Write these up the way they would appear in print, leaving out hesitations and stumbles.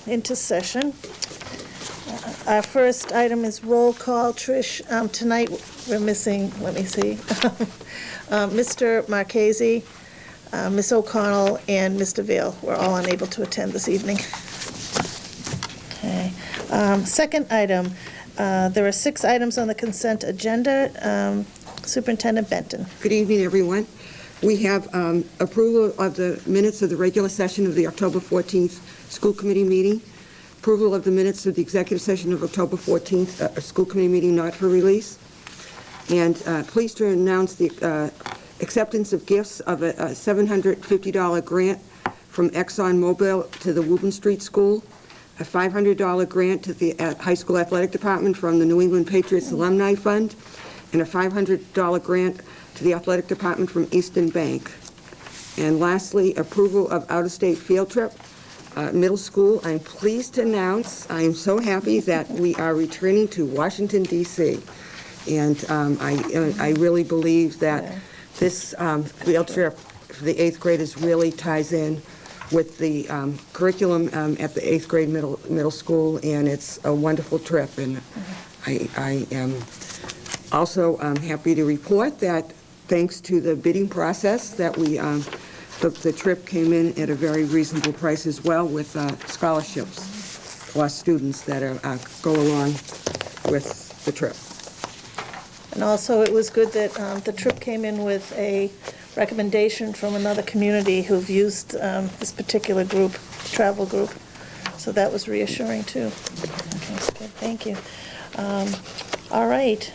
into session. Our first item is roll call. Trish, tonight we're missing, let me see, Mr. Marchese, Ms. O'Connell, and Mr. Vail. We're all unable to attend this evening. Okay. Second item, there are 6 items on the consent agenda. Superintendent Benton. Good evening, everyone. We have approval of the minutes of the regular session of the October 14th school committee meeting, approval of the minutes of the executive session of October 14th school committee meeting not for release, and pleased to announce the acceptance of gifts of a $750 grant from ExxonMobil to the Woburn Street School, a $500 grant to the high school athletic department from the New England Patriots Alumni Fund, and a $500 grant to the athletic department from Eastern Bank. And lastly, approval of out-of-state field trip, middle school. I'm pleased to announce, I am so happy that we are returning to Washington, D.C. And I really believe that this field trip for the 8th graders really ties in with the curriculum at the 8th grade middle school, and it's a wonderful trip. And I am also happy to report that thanks to the bidding process that we, the trip came in at a very reasonable price as well, with scholarships for students that go along with the trip. And also, it was good that the trip came in with a recommendation from another community who've used this particular group, travel group. So that was reassuring, too. Okay, good. Thank you. All right.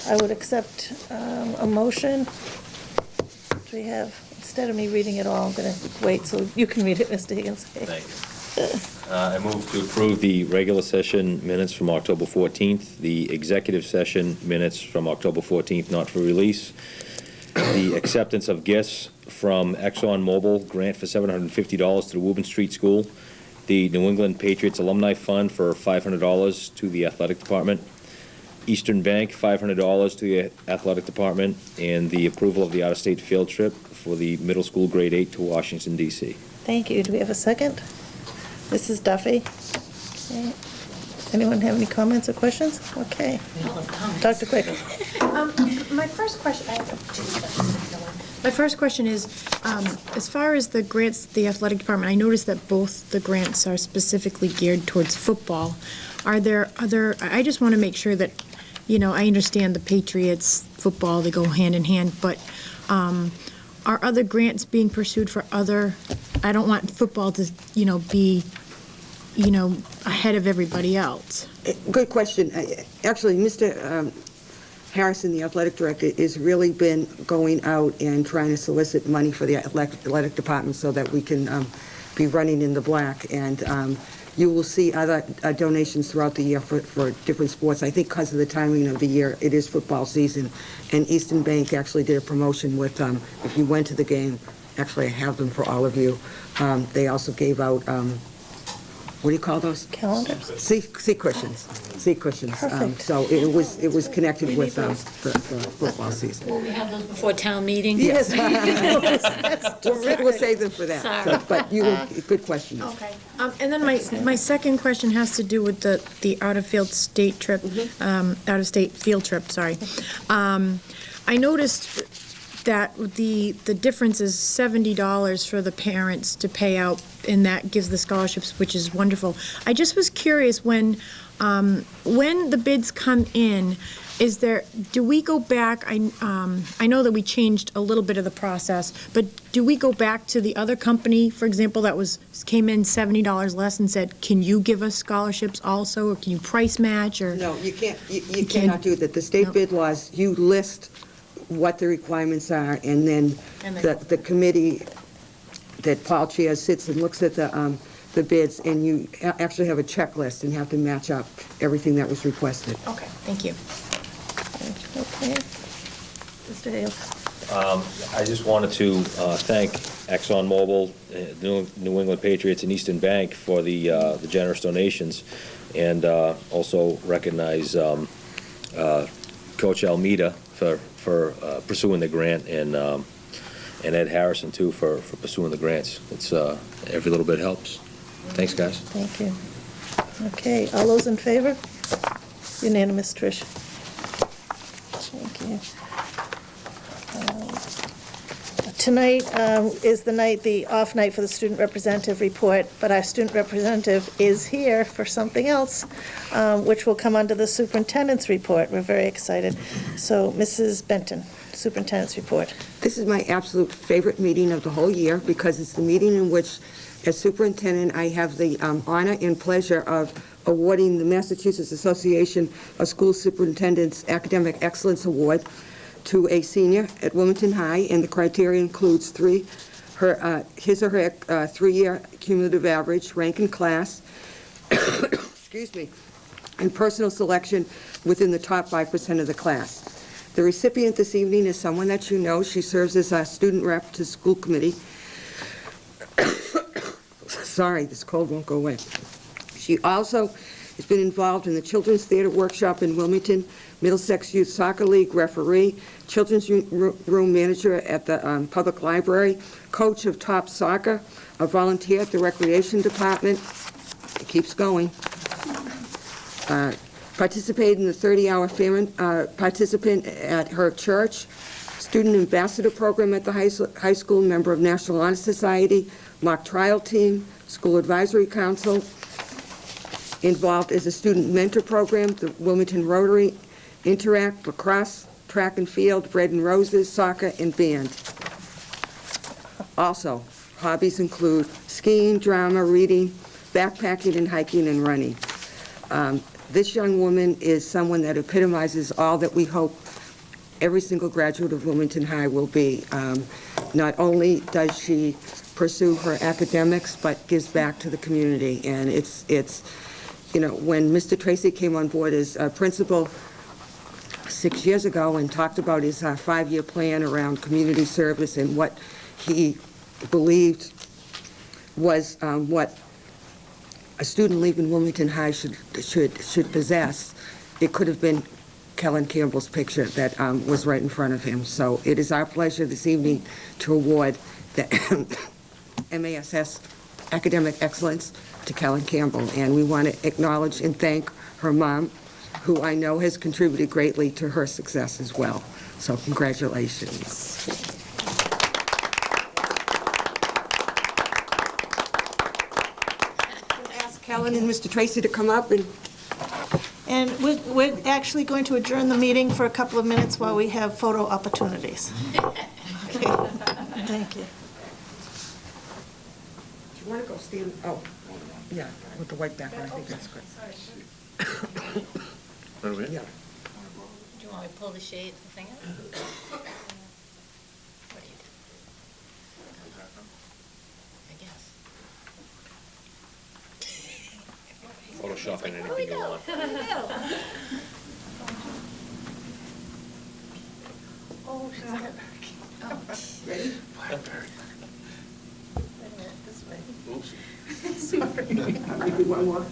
I would accept a motion. Do we have, instead of me reading it all, I'm going to wait so you can read it, Mr. Higgins. Thank you. I move to approve the regular session minutes from October 14th, the executive session minutes from October 14th, not for release, the acceptance of gifts from ExxonMobil grant for $750 to the Woburn Street School, the New England Patriots Alumni Fund for $500 to the athletic department, Eastern Bank $500 to the athletic department, and the approval of the out-of-state field trip for the middle school grade 8 to Washington, D.C. Thank you. Do we have a second? Mrs. Duffy. Okay. Anyone have any comments or questions? Okay. Dr. Quick. My first question, I have 2 questions. My first question is, as far as the grants, the athletic department, I noticed that both the grants are specifically geared towards football. Are there other, I just want to make sure that, you know, I understand the Patriots, football, they go hand in hand, but are other grants being pursued for other, I don't want football to, you know, be, you know, ahead of everybody else. Good question. Actually, Mr. Harrison, the athletic director, has really been going out and trying to solicit money for the athletic department so that we can be running in the black. And you will see other donations throughout the year for different sports. I think because of the timing of the year, it is football season. And Eastern Bank actually did a promotion with, if you went to the game, actually I have them for all of you. They also gave out, what do you call those? Calendars. Seat cushions. Seat cushions. Perfect. So it was connected with the football season. Will we have those before town meeting? Yes. We'll save them for that. Sorry. So, but good question. Okay. And then my second question has to do with the out-of-state field trip, sorry. I noticed that the difference is $70 for the parents to pay out, and that gives the scholarships, which is wonderful. I just was curious, when the bids come in, do we go back, I know that we changed a little bit of the process, but do we go back to the other company, for example, that came in $70 less and said, can you give us scholarships also, or can you price match, or? No, you can't. You cannot do that. The state bid laws, you list what the requirements are, and then the committee that Paul chairs sits and looks at the bids, and you actually have a checklist and have to match up everything that was requested. Okay, thank you. Okay. Mr. Hales. I just wanted to thank ExxonMobil, New England Patriots, and Eastern Bank for the generous donations, and also recognize Coach Almeida for pursuing the grant and Ed Harrison, too, for pursuing the grants. It's, every little bit helps. Thanks, guys. Thank you. Okay, all those in favor? Unanimous, Trish. Thank you. Tonight is the off night for the student representative report, but our student representative is here for something else, which will come under the superintendent's report. We're very excited. So, Mrs. Benton, superintendent's report. This is my absolute favorite meeting of the whole year because it's the meeting in which, as superintendent, I have the honor and pleasure of awarding the Massachusetts Association of School Superintendents Academic Excellence Award to a senior at Wilmington High, and the criteria includes his or her 3-year cumulative average, rank in class, excuse me, and personal selection within the top 5% of the class. The recipient this evening is someone that you know. She serves as a student rep to school committee. Sorry, this cold won't go away. She also has been involved in the Children's Theater Workshop in Wilmington, Middlesex Youth Soccer League referee, children's room manager at the public library, coach of top soccer, a volunteer at the recreation department. It keeps going. Participated in the 30-hour famine participant at her church, student ambassador program at the high school, member of National Honor Society, mock trial team, school advisory council, involved as a student mentor program, the Wilmington Rotary, Interact, lacrosse, track and field, bread and roses, soccer, and band. Also, hobbies include skiing, drama, reading, backpacking, and hiking and running. This young woman is someone that epitomizes all that we hope every single graduate of Wilmington High will be. Not only does she pursue her academics, but gives back to the community. And it's you know, when Mr. Tracy came on board as principal 6 years ago and talked about his 5-year plan around community service and what he believed was what a student leaving Wilmington High should possess, it could have been Kellen Campbell's picture that was right in front of him. So it is our pleasure this evening to award the MASS Academic Excellence to Kellen Campbell, and we want to acknowledge and thank her mom, who I know has contributed greatly to her success as well. So congratulations. I'll ask Kellen and Mr. Tracy to come up, And we're actually going to adjourn the meeting for a couple of minutes while we have photo opportunities. Okay. Thank you. Do you want to go stand? Oh, yeah, with the white background. I think that's good. Yeah. Do you want me to pull the shade, the thing out? What do you do? I guess. Photoshopping anything you want. Oh, she's got, Ready? wait a minute, this way. Oops. Sorry. I'll give you one more.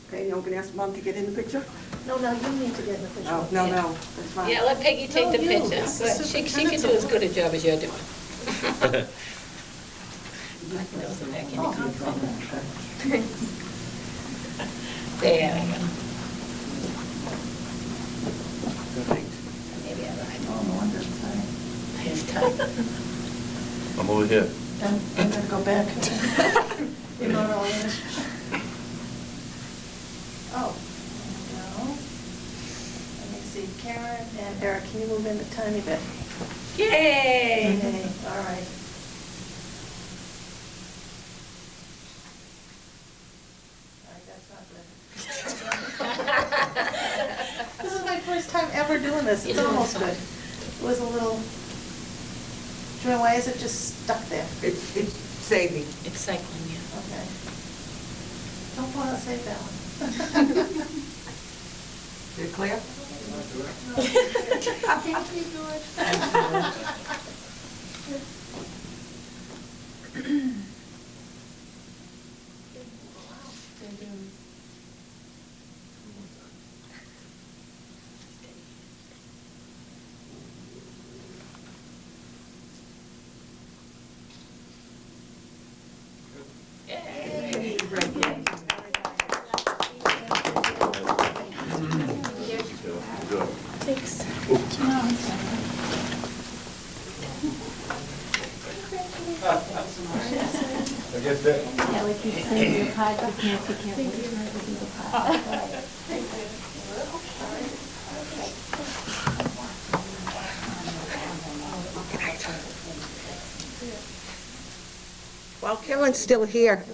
Okay, you're going to ask Mom to get in the picture? No, you need to get in the picture. No, that's fine. Yeah, let Peggy take the No, you. picture. This is She can superintendent's do as good a job as you're doing. There we go. Maybe I lied. Oh, no wonder it's tight. It's tight. I'm over here. I'm gonna go back. You're not all in it. Oh, no. Let me see, Karen and Eric, can you move in a tiny bit? Yay! Okay, all right. All right, that's not good. This is my first time ever doing this. It's You're doing almost fine. good. It was a little, Joanne, why is it just stuck there? It's saving. It's cycling, yeah. Okay. Don't want to save that one. Is it clear? Thank you, George. Kelly keeps saying your podcast, Nancy can't wait to do the podcast. While Kellen's still here,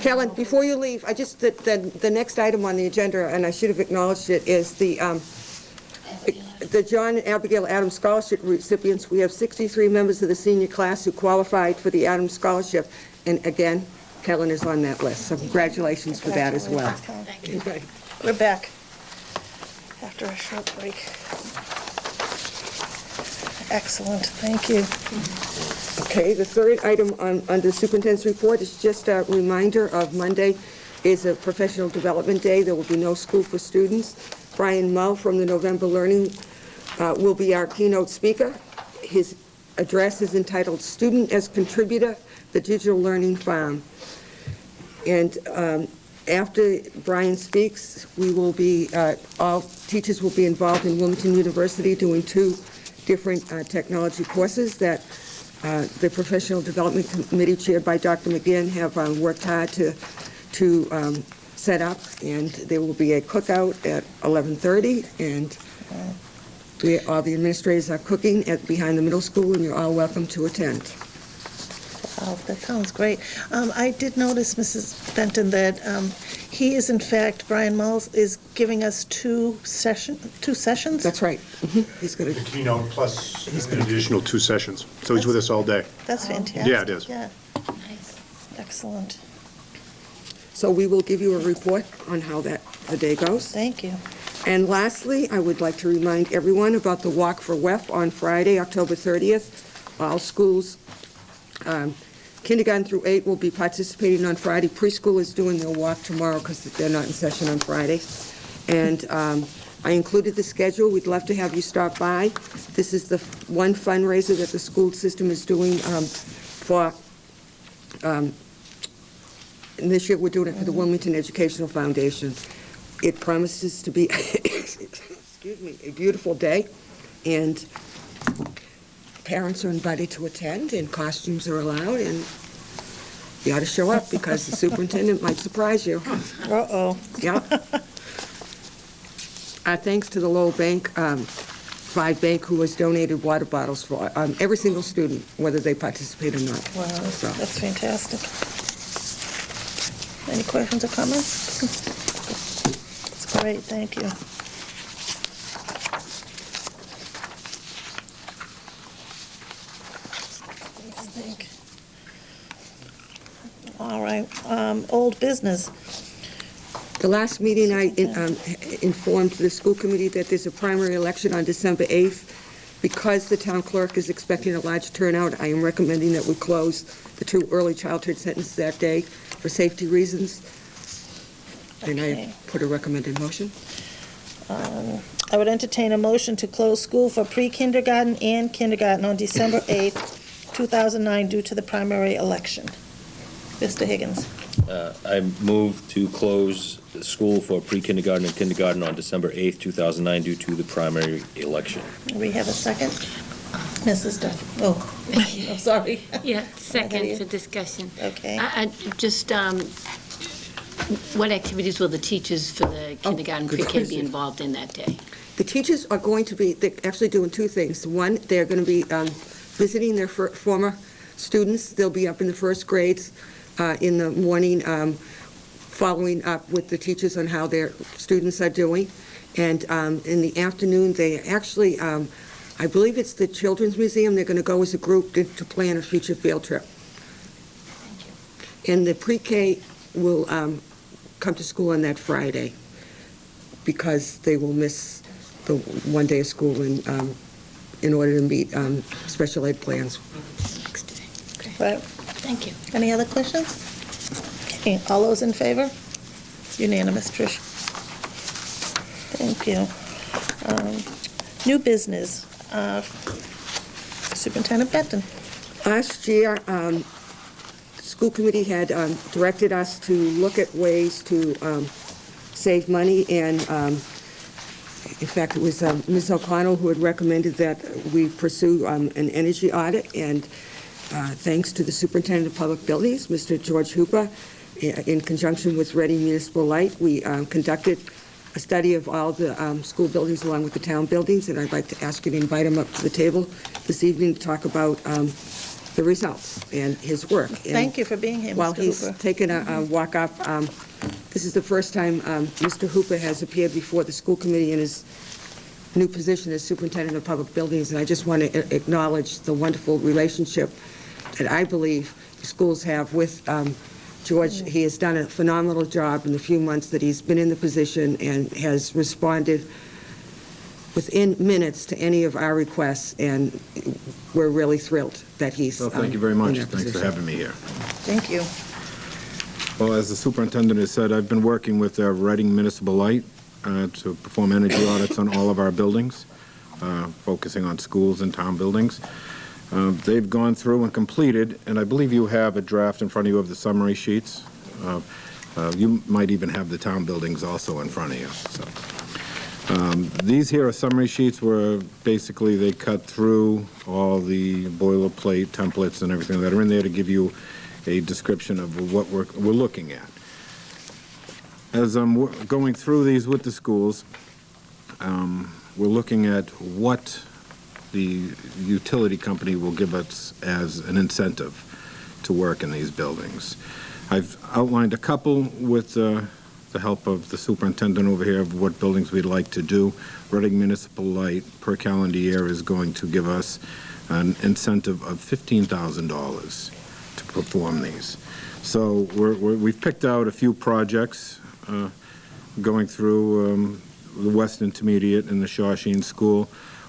Kellen, before you leave, the next item on the agenda, and I should have acknowledged it, is the John and Abigail Adams Scholarship recipients. We have 63 members of the senior class who qualified for the Adams Scholarship, and again, Kellen is on that list, so congratulations for that as well. Thank you. We're back after a short break. Excellent, thank you. Okay, the third item under Superintendent's Report is just a reminder of Monday is a professional development day. There will be no school for students. Brian Mull from the November Learning will be our keynote speaker. His address is entitled Student as Contributor, the Digital Learning Farm. And after Brian speaks, we will be, all teachers will be involved in Wilmington University doing 2 different technology courses that the Professional Development Committee chaired by Dr. McGinn have worked hard to set up, and there will be a cookout at 11:30, and all the administrators are cooking behind the middle school, and you're all welcome to attend. Oh, that sounds great. I did notice, Mrs. Benton, that he is, in fact, Brian Mulls is giving us 2 sessions? That's right. He's going The to, keynote plus an additional 2 sessions. So he's with us all day. That's fantastic. Yeah, it is. Yeah, Nice. excellent. so we will give you a report on how the day goes. Thank you. And lastly, I would like to remind everyone about the Walk for WEF on Friday, October 30th. All schools, kindergarten through 8 will be participating on Friday. Preschool is doing their walk tomorrow because they're not in session on Friday. And I included the schedule. We'd love to have you stop by. This is the one fundraiser that the school system is doing and this year we're doing it for the Wilmington Educational Foundation. It promises to be, excuse me, a beautiful day, and parents are invited to attend, and costumes are allowed, and you ought to show up because the superintendent might surprise you. Uh-oh. Yeah. Our thanks to the Lowell Bank, Five Bank, who has donated water bottles for every single student, whether they participate or not. Wow, So, that's fantastic. Any questions or comments? That's great, thank you. Let's think. All right, old business. the last meeting, I informed the school committee that there's a primary election on December 8th. Because the town clerk is expecting a large turnout, I am recommending that we close the 2 early childhood sentences that day for safety reasons. And Okay. I put a recommended motion. I would entertain a motion to close school for pre-kindergarten and kindergarten on December 8th, 2009, due to the primary election. Mr. Higgins. I move to close the school for pre-kindergarten and kindergarten on December 8th, 2009, due to the primary election. We have a second? Mrs. Duff, oh, I'm sorry. Yeah, second for discussion. Okay. Just, what activities will the teachers for the kindergarten, good pre-K be question. involved in that day? The teachers are going to be, they're actually doing 2 things. One, they're going to be visiting their former students. They'll be up in the first grades in the morning, following up with the teachers on how their students are doing. And in the afternoon, they actually, I believe it's the Children's Museum, they're going to go as a group to plan a future field trip. And the pre-K will come to school on that Friday because they will miss the one day of school in order to meet special ed plans. Next day. Okay. Right. Thank you. Any other questions? Okay, all those in favor? Unanimous, Trish. Thank you. New business. Superintendent Benton. Last year, the school committee had directed us to look at ways to save money, and in fact, it was Ms. O'Connell who had recommended that we pursue an energy audit, and Thanks to the Superintendent of Public Buildings, Mr. George Hooper. In conjunction with Reading Municipal Light, we conducted a study of all the school buildings along with the town buildings, and I'd like to ask you to invite him up to the table this evening to talk about the results and his work. Thank you for being here, Mr. While he's Hooper. taken a walk up, this is the first time Mr. Hooper has appeared before the school committee in his new position as Superintendent of Public Buildings, and I just want to acknowledge the wonderful relationship that I believe the schools have with George. He has done a phenomenal job in the few months that he's been in the position and has responded within minutes to any of our requests, and we're really thrilled that he's Well, thank you very much. in that Thanks for position. having me here. Thank you. Well, as the superintendent has said, I've been working with Reading Municipal Light to perform energy audits on all of our buildings, focusing on schools and town buildings. They've gone through and completed, and I believe you have a draft in front of you of the summary sheets. You might even have the town buildings also in front of you. So, these here are summary sheets where basically they cut through all the boilerplate templates and everything that are in there to give you a description of what we're looking at. As I'm going through these with the schools, we're looking at what the utility company will give us as an incentive to work in these buildings. I've outlined a couple with the help of the superintendent over here of what buildings we'd like to do. Reading Municipal Light per calendar year is going to give us an incentive of $15,000 to perform these. So we've picked out a few projects going through the West Intermediate and the Shawshene School.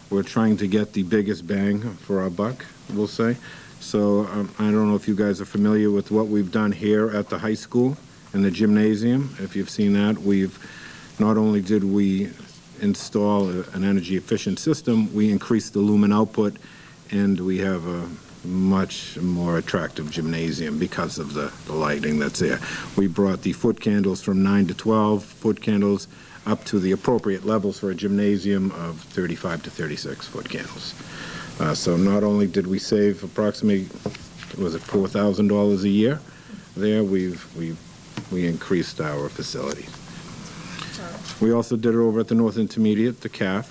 We're trying to get the biggest bang for our buck, we'll say. So I don't know if you guys are familiar with what we've done here at the high school in the gymnasium. If you've seen that, not only did we install an energy efficient system, we increased the lumen output, and we have a much more attractive gymnasium because of the lighting that's there. We brought the foot candles from 9 to 12 foot candles up to the appropriate levels for a gymnasium of 35 to 36 foot candles. So not only did we save approximately, was it $4,000 a year there, we increased our facility. We also did it over at the North Intermediate, the CAF.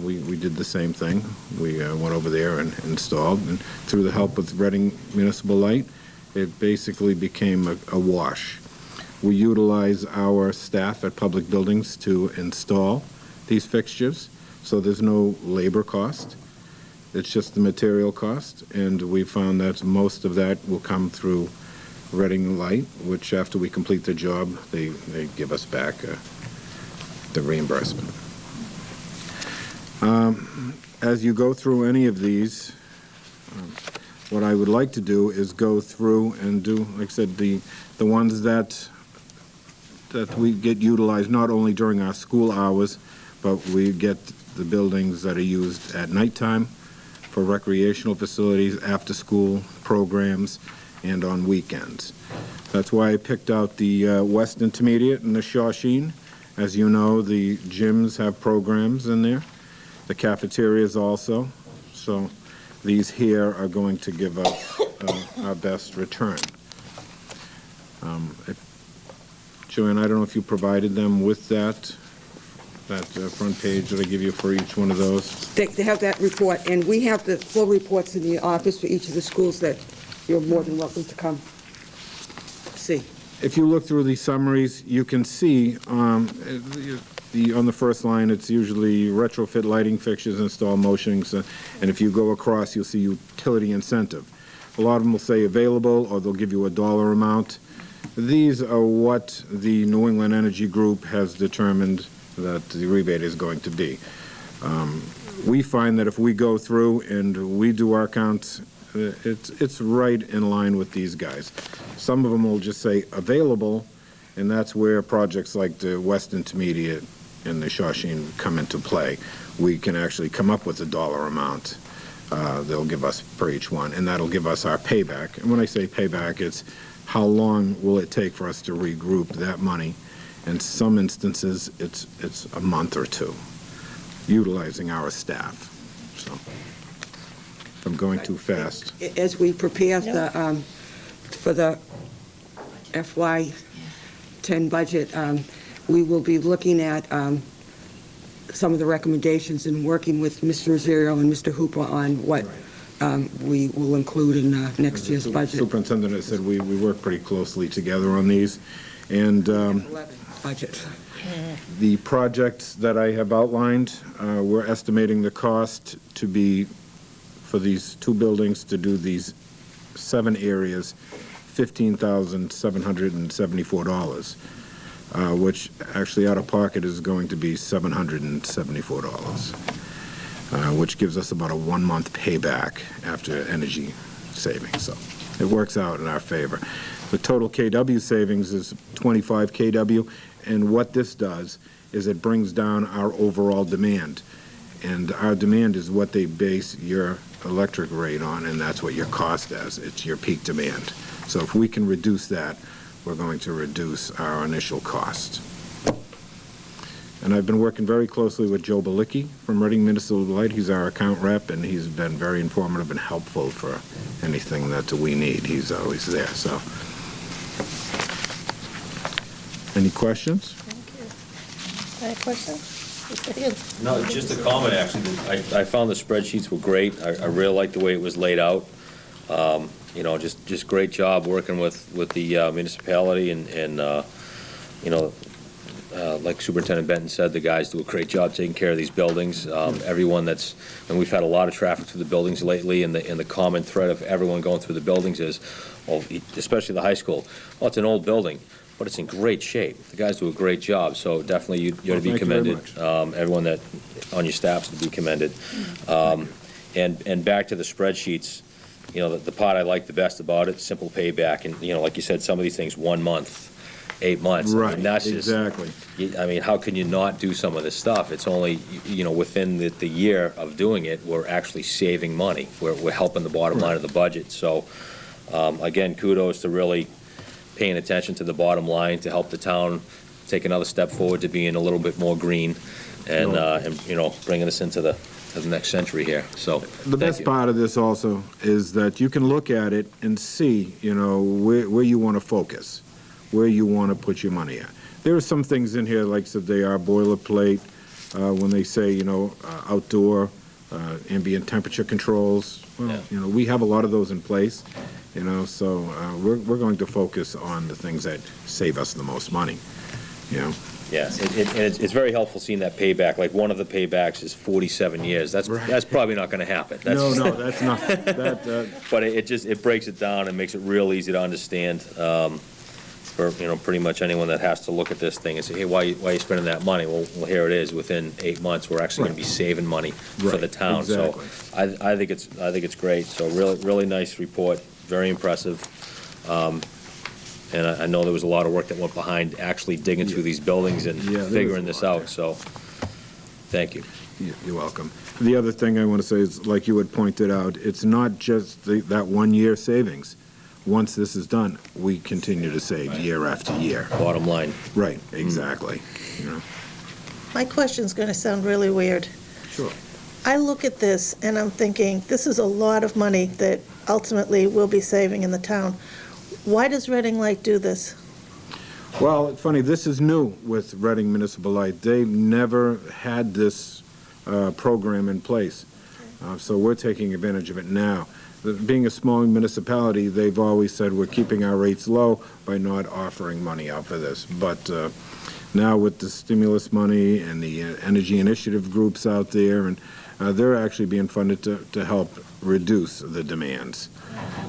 We did the same thing. We went over there and installed, and through the help of Reading Municipal Light, it basically became a wash. We utilize our staff at public buildings to install these fixtures, so there's no labor cost. It's just the material cost, and we found that most of that will come through Reading Light, which after we complete the job, they give us back the reimbursement. As you go through any of these, what I would like to do is go through and do, like I said, the ones that we get utilized not only during our school hours, but we get the buildings that are used at nighttime for recreational facilities, after-school programs, and on weekends. That's why I picked out the West Intermediate and the Shawshene. As you know, the gyms have programs in there, the cafeterias also. So these here are going to give us our best return. Joanne, I don't know if you provided them with that front page that I give you for each one of those. They have that report, and we have the full reports in the office for each of the schools that you're more than welcome to come see. If you look through these summaries, you can see on the first line, it's usually retrofit lighting fixtures, install motions, and if you go across, you'll see utility incentive. A lot of them will say available, or they'll give you a dollar amount. These are what the New England Energy Group has determined that the rebate is going to be. We find that if we go through and we do our counts, it's right in line with these guys. Some of them will just say available, and that's where projects like the West Intermediate and the Shawshene come into play. We can actually come up with a dollar amount they'll give us per each one, and that'll give us our payback. And when I say payback, it's how long will it take for us to regroup that money. In some instances, it's a month or two, utilizing our staff. So if I'm going too fast. As we prepare for the FY10 budget, we will be looking at some of the recommendations and working with Mr. Rosario and Mr. Hooper on what we will include in next year's budget. Superintendent has said we work pretty closely together on these, and 11 budget. the projects that I have outlined, we're estimating the cost to be, for these 2 buildings, to do these 7 areas, $15,774, which actually out of pocket is going to be $774, which gives us about a 1-month payback after energy savings. So it works out in our favor. The total KW savings is 25 KW, and what this does is it brings down our overall demand. And our demand is what they base your electric rate on, and that's what your cost is. It's your peak demand. So if we can reduce that, we're going to reduce our initial cost. And I've been working very closely with Joe Balicki from Reading Municipal Light. He's our account rep, and he's been very informative and helpful for anything that we need. He's always there, so. Any questions? Thank you. Any questions? Mr. Higgins? No, just a comment, actually. I found the spreadsheets were great. I really liked the way it was laid out. You know, just great job working with the municipality, and you know, like Superintendent Benton said, the guys do a great job taking care of these buildings. Everyone and we've had a lot of traffic through the buildings lately, and the common thread of everyone going through the buildings is, well, especially the high school, well, it's an old building, but it's in great shape. The guys do a great job, so definitely you're to be commended. Everyone that on your staff's to be commended. And back to the spreadsheets, you know, the part I like the best about it, simple payback, and you know, like you said, some of these things 1 month, 8 months. Right, I mean, that's exactly. I mean, how can you not do some of this stuff? It's only, you know, within the year of doing it, we're actually saving money. We're helping the bottom line of the budget. So, again, kudos to really paying attention to the bottom line to help the town take another step forward to being a little bit more green, and you know, bringing us into the next century here. So The best part of this also is that you can look at it and see, you know, where you want to focus, where you want to put your money at. There are some things in here, like I said, they are boilerplate, when they say, you know, outdoor, ambient temperature controls. Well, Yeah. you know, we have a lot of those in place, you know, so we're going to focus on the things that save us the most money, you know. yeah, it's very helpful seeing that payback. Like, one of the paybacks is 47 years. That's probably not going to happen. No, that's not. But it breaks it down and makes it real easy to understand. For, you know, pretty much anyone that has to look at this thing and say, hey, why are you spending that money? Well, here it is. Within 8 months, we're actually going to be saving money for the town. Exactly. So I think it's great. So really nice report, very impressive. And I know there was a lot of work that went behind actually digging through these buildings and figuring this out. So thank you. You're welcome. The other thing I want to say is, like you had pointed out, it's not just that 1 year savings. Once this is done, we continue to save year after year. Bottom line. Right, exactly. You know. My question's going to sound really weird. Sure. I look at this and I'm thinking, this is a lot of money that ultimately we'll be saving in the town. Why does Reading Light do this? Well, it's funny, this is new with Reading Municipal Light. They've never had this program in place. So we're taking advantage of it now. Being a small municipality, they've always said we're keeping our rates low by not offering money out for this. But now with the stimulus money and the energy initiative groups out there, and they're actually being funded to help reduce the demands.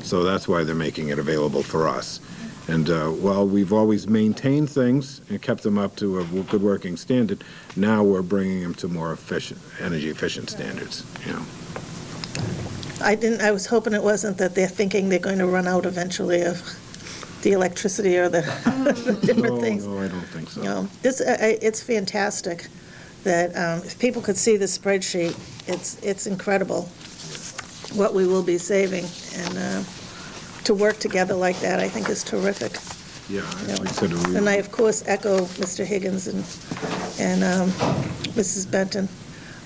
So that's why they're making it available for us. And while we've always maintained things and kept them up to a good working standard, now we're bringing them to more efficient, energy efficient standards, you know. I was hoping it wasn't that they're thinking they're going to run out eventually of the electricity or the different things. No, I don't think so. No, it's fantastic that if people could see the spreadsheet, it's incredible what we will be saving, and to work together like that, I think, is terrific. Yeah, You know. I said it. And I, of course, echo Mr. Higgins and Mrs. Benton.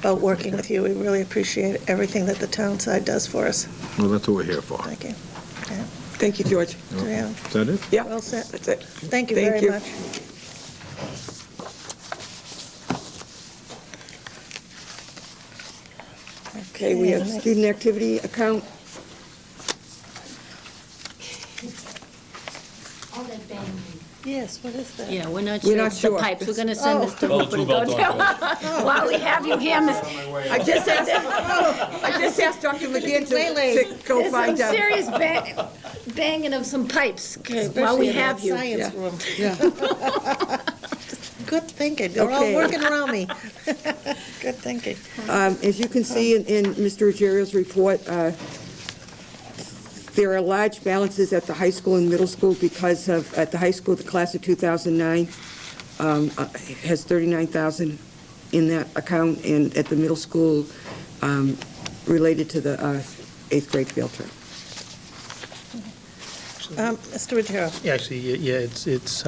about working with you. We really appreciate everything that the town side does for us. Well, that's what we're here for. Thank you. Yeah. Thank you, George. Yeah. Is that it? Yeah. Well said. That's it. Thank you very much. Okay, we have student activity account. All that banging. Yes, what is that? Yeah, we're not We're sure. not It's the sure. pipes. We're going to send Oh. Mr. Hooper to go tell. While we have you here, Mr. I just asked Dr. McGinn to go There's find some out. serious banging of some pipes while we Especially in have that you. Science room. Yeah. Good thinking. They're all Okay. working around me. Good thinking. As you can see in Mr. Ruggerio's report, there are large balances at the high school and middle school because of, at the high school, the class of 2009 has $39,000 in that account, and at the middle school, related to the 8th grade field trip. Mr. Ruggiero. Actually, yeah, it's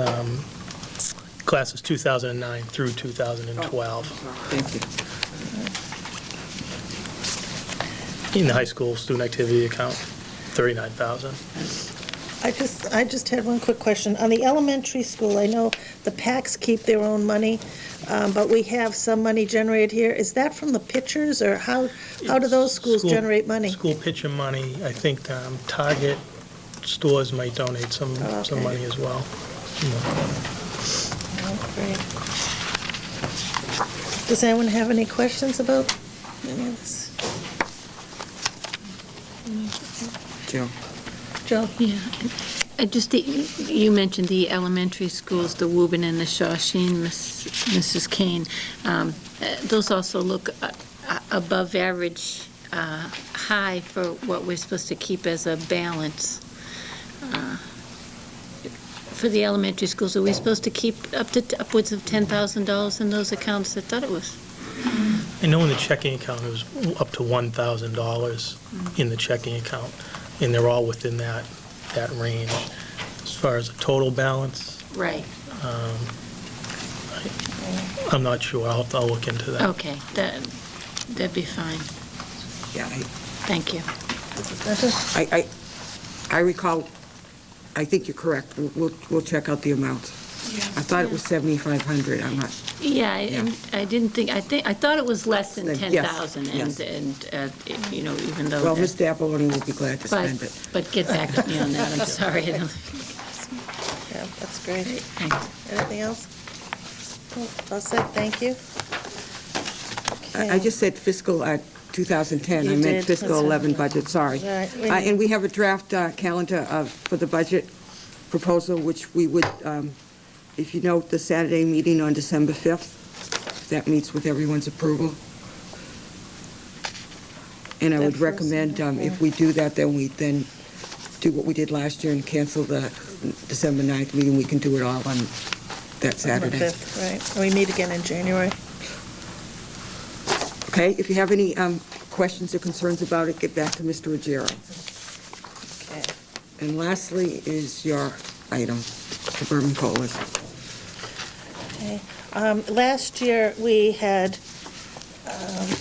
classes 2009 through 2012. Thank you. In the high school student activity account, 39,000. I just had one quick question. On the elementary school, I know the PACs keep their own money, but we have some money generated here. Is that from the pitchers, or how do those schools School- generate money? School pitcher money, I think Target stores might donate some Okay. money as well. Oh, great. Does anyone have any questions about any of this? Joe? Joe? Yeah. You mentioned the elementary schools, the Woburn and the Shawshene, Mrs. Kane. Those also look above average high for what we're supposed to keep as a balance. For the elementary schools, are we supposed to keep upwards of $10,000 in those accounts? I thought it was. I know in the checking account, it was up to $1,000 in the checking account, and they're all within that range. As far as the total balance, Right. I'm not sure. I'll look into that. Okay, that'd be fine. Yeah, Thank you. I recall, I think you're correct. We'll check out the amounts. I thought it was 7,500, I'm not. Yeah, Yeah. I didn't think, I thought it was less than Yes, 10,000, yes. and you know, even though. Well, that- Ms. Dabbloni will be glad to spend it. But get back to me on that, I'm sorry. I don't- Yeah, that's great. Thanks. Anything else? All set, thank you. I just said fiscal 2010. You I meant did, fiscal that's 11 right. budget, sorry. Right, we And we have a draft calendar for the budget proposal, which we would, if you note, the Saturday meeting on December 5th, that meets with everyone's approval. And I That would first, recommend, if we do that, then we do what we did last year and cancel the December 9th meeting. We can do it all on that On the Saturday. 5th, right. And we meet again in January. Okay, if you have any questions or concerns about it, get back to Mr. Ruggiero. Okay. And lastly is your item, Suburban Coalition. Okay. Last year, we had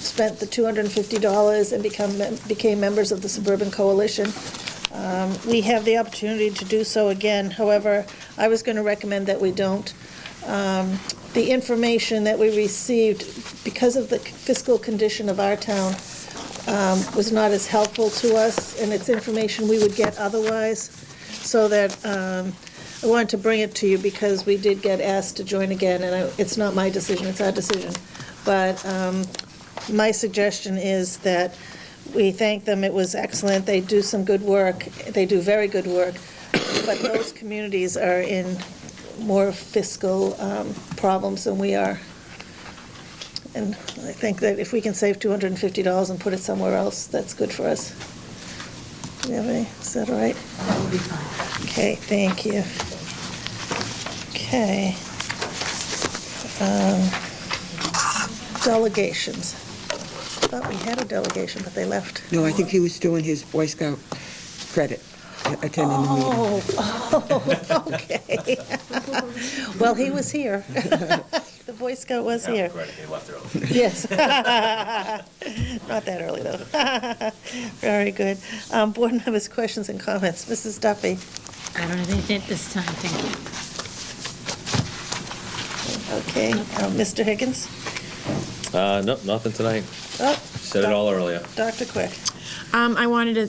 spent the $250 and became members of the Suburban Coalition. We have the opportunity to do so again. However, I was going to recommend that we don't. The information that we received, because of the fiscal condition of our town, was not as helpful to us, and it's information we would get otherwise, so that I wanted to bring it to you because we did get asked to join again, and it's not my decision, it's our decision. But my suggestion is that we thank them. It was excellent. They do some good work. They do very good work. But those communities are in more fiscal problems than we are. And I think that if we can save $250 and put it somewhere else, that's good for us. Do you have any? Is that all right? That would be fine. Okay, thank you. Okay. Delegations. Thought we had a delegation, but they left. No, I think he was doing his Boy Scout credit, attending the meeting. Oh, okay. Well, he was here. The Boy Scout was here. They left early. Yes. Not that early, though. Very good. Board members' questions and comments. Mrs. Duffy? I don't have anything at this time, thank you. Okay. Mr. Higgins? Nope, nothing tonight. Oh, Said it all earlier. Dr. Quick? I wanted to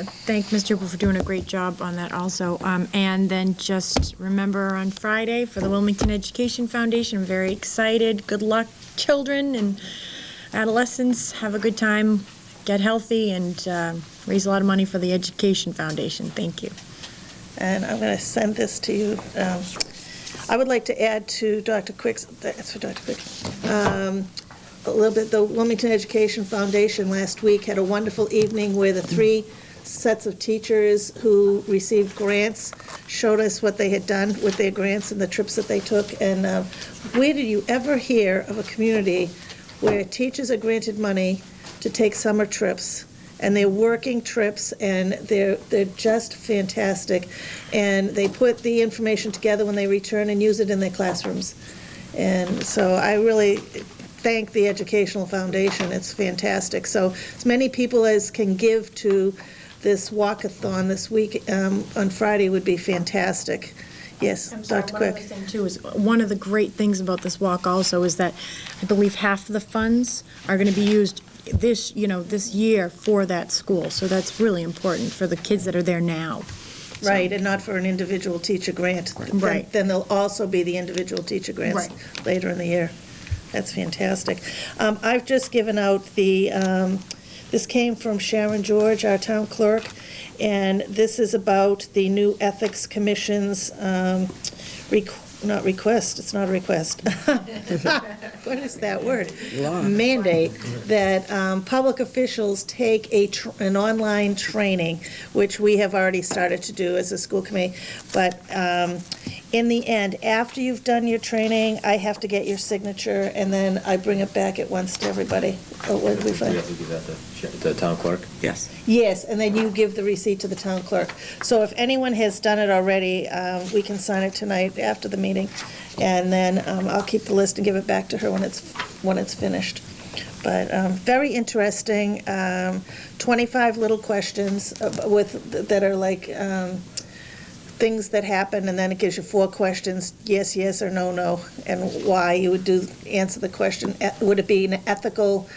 thank Ms. Jubal for doing a great job on that also. And then just remember on Friday for the Wilmington Education Foundation, I'm very excited. Good luck, children and adolescents. Have a good time, get healthy, and raise a lot of money for the Education Foundation. Thank you. And I'm going to send this to you. I would like to add to Dr. Quick's, that's for Dr. Quick, a little bit, the Wilmington Education Foundation last week had a wonderful evening where the 3 sets of teachers who received grants showed us what they had done with their grants and the trips that they took. And where did you ever hear of a community where teachers are granted money to take summer trips, and they're working trips, and they're just fantastic, and they put the information together when they return and use it in their classrooms. And so I really thank the Educational Foundation. It's fantastic. So as many people as can give to this walkathon this week on Friday would be fantastic. Yes, Dr. Quick. One other thing, too, is one of the great things about this walk also is that I believe half of the funds are going to be used this year for that school. So that's really important for the kids that are there now. Right, and not for an individual teacher grant. Right. Then there'll also be the individual teacher grants Right. later in the year. That's fantastic. I've just given out this came from Sharon George, our town clerk, and this is about the new Ethics Commission's not request, it's not a request. What is that word? Mandate that public officials take an online training, which we have already started to do as a school committee. But in the end, after you've done your training, I have to get your signature, and then I bring it back at once to everybody. Oh, what did we Do find? you have to give that to the town clerk? Yes. Yes, and then you give the receipt to the town clerk. So if anyone has done it already, we can sign it tonight after the meeting, and then I'll keep the list and give it back to her when it's finished. But very interesting, 25 little questions that are like things that happen, and then it gives you 4 questions, yes, yes, or no, no, and why you would answer the question. Would it be an ethical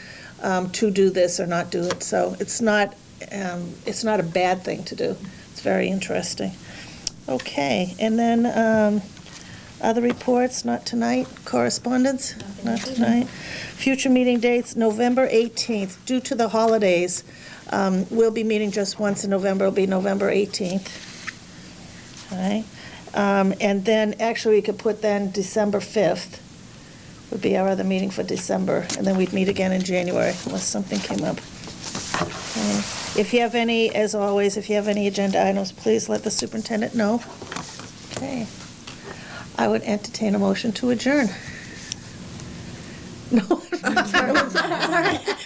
to do this or not do it? So it's not a bad thing to do. It's very interesting. Okay, and then other reports, not tonight. Correspondence, not tonight. Future meeting dates, November 18th. Due to the holidays, we'll be meeting just once in November. It'll be November 18th. All right. And then, actually, we could put then December 5th would be our other meeting for December, and then we'd meet again in January unless something came up. If you have any, as always, if you have any agenda items, please let the superintendent know. Okay. I would entertain a motion to adjourn. No.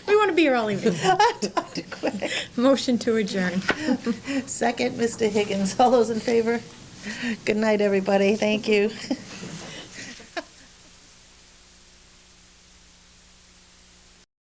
We want to be here all evening. Dr. Quick. Motion to adjourn. Second, Mr. Higgins. All those in favor? Good night, everybody. Thank you.